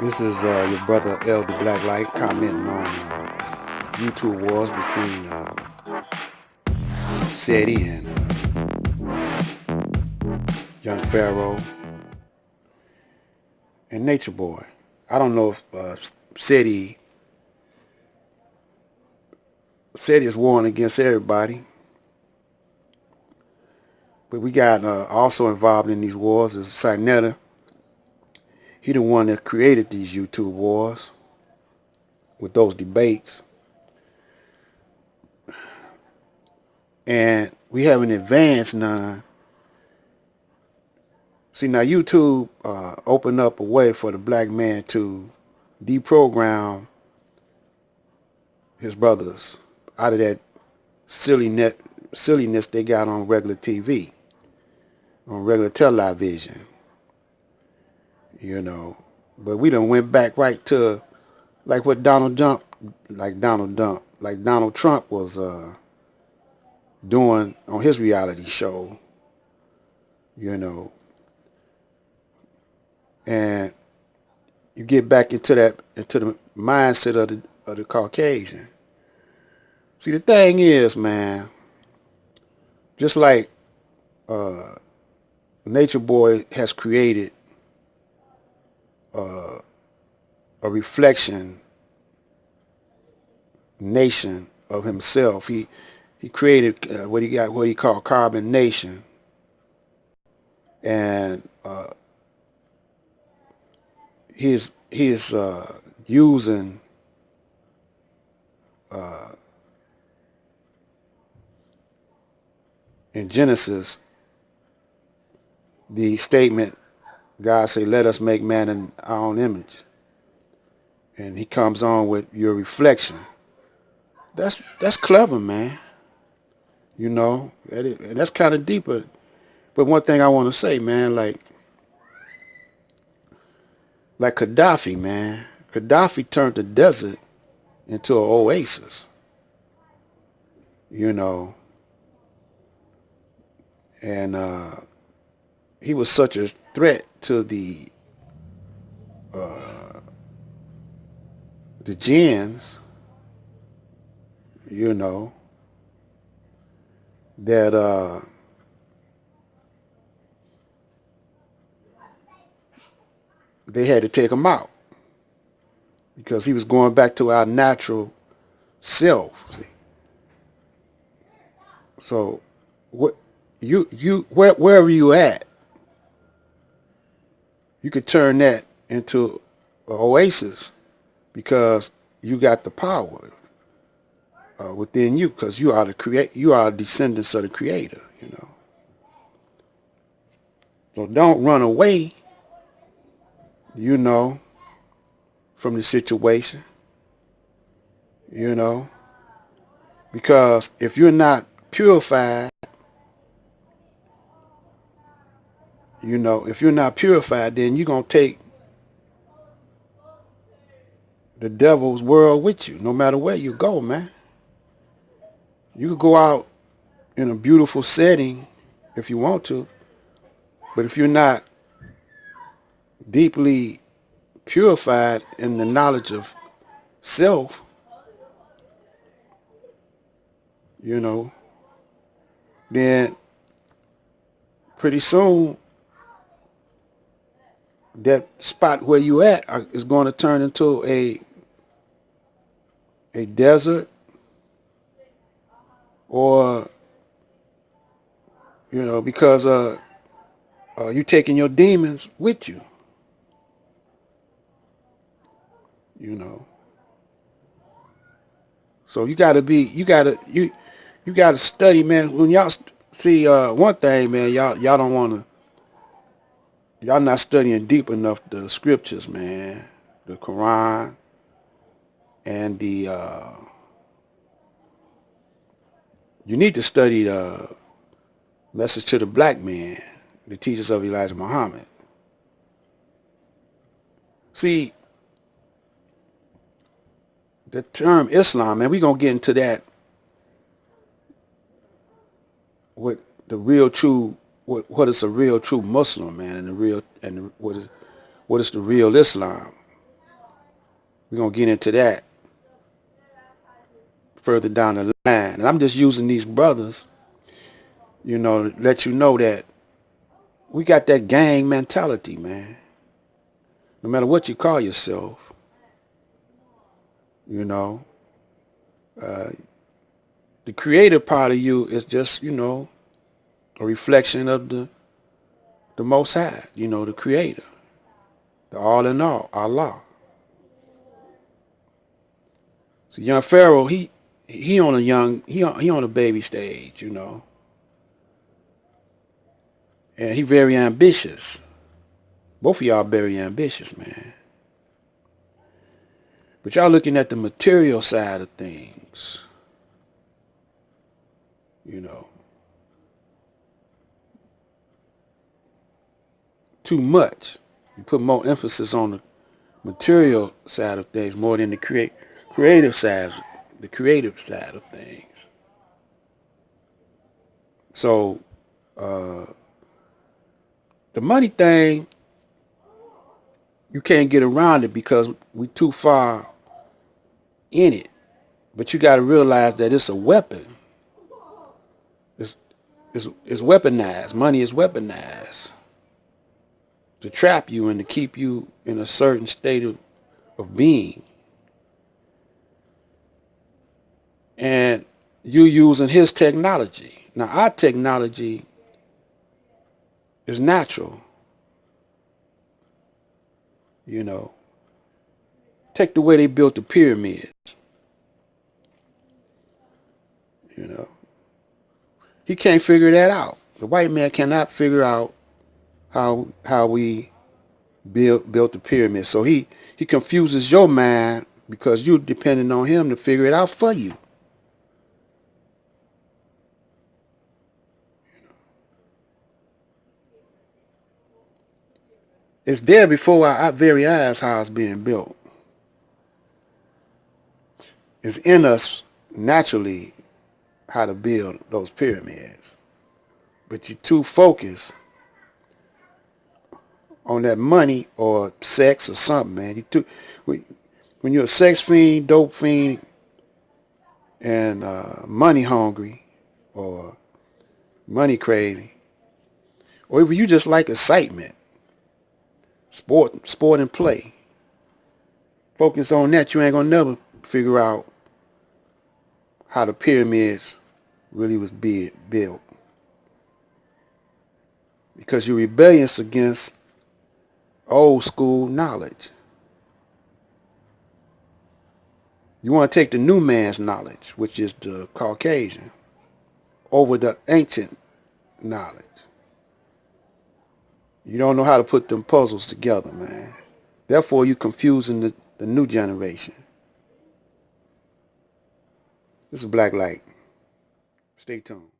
This is your brother Elder Blacklight commenting on YouTube wars between Seti and Young Pharaoh and Nature Boy. I don't know if Seti is warring against everybody, but we got also involved in these wars is Sinetta. He the one that created these YouTube wars with those debates. And we haven't advanced none. See, now YouTube opened up a way for the black man to deprogram his brothers out of that silliness they got on regular TV, on regular television, you know. But we done went back right to like what Donald Trump was doing on his reality show, you know. And you get back into the mindset of the Caucasian. See, the thing is, man, just like uh, Nature Boy has created a reflection nation of himself. He created what he called Carbon Nation, and he is using in Genesis the statement, God say, let us make man in our own image. And he comes on with your reflection. That's clever, man. You know, that's kind of deeper. But one thing I want to say, man, like Gaddafi, man. Gaddafi turned the desert into an oasis. You know, and he was such a threat to the gens, you know, that they had to take him out because he was going back to our natural self. See? So, what wherever you at, you could turn that into an oasis because you got the power within you because you are descendants of the Creator. You know, so don't run away. You know, from the situation. You know, because if you're not purified, then you're going to take the devil's world with you, no matter where you go, man. You could go out in a beautiful setting if you want to, but if you're not deeply purified in the knowledge of self, you know, then pretty soon that spot where you at is going to turn into a desert, or you know, because you taking your demons with you, you know. So you gotta study, man. When y'all see one thing, man, y'all don't want to, y'all not studying deep enough the scriptures, man, the Quran and the you need to study the Message to the Black Man, the teachings of Elijah Muhammad. See, the term Islam, man, we gonna get into that with the real true, what is a real true Muslim, man, and what what is the real Islam. We're going to get into that further down the line. And I'm just using these brothers, to let you know that we got that gang mentality, man. No matter what you call yourself, uh, the creative part of you is just, a reflection of the Most High, the Creator, the All in All, Allah. So Young Pharaoh, he on a baby stage, and he very ambitious. Both of y'all very ambitious, man. But y'all looking at the material side of things, too much. You put more emphasis on the material side of things more than the creative side of things. So the money thing, you can't get around it because we too far in it. But you got to realize that it's a weapon. It's weaponized. Money is weaponized to trap you and to keep you in a certain state of being. And you using his technology. Now, our technology is natural. Take the way they built the pyramids. He can't figure that out. The white man cannot figure out how we built the pyramid. So he confuses your mind because you're depending on him to figure it out for you. It's there before our very eyes how it's being built. It's in us naturally how to build those pyramids. But you're too focused on that money or sex or something, man. When you're a sex fiend, dope fiend, and money hungry or money crazy, or if you just like excitement, sport and play, focus on that, you ain't gonna never figure out how the pyramids really was built. Because you're rebellious against old school knowledge. You want to take the new man's knowledge, which is the Caucasian, over the ancient knowledge. You don't know how to put them puzzles together, man. Therefore, you're confusing the new generation. This is Black Light. Stay tuned.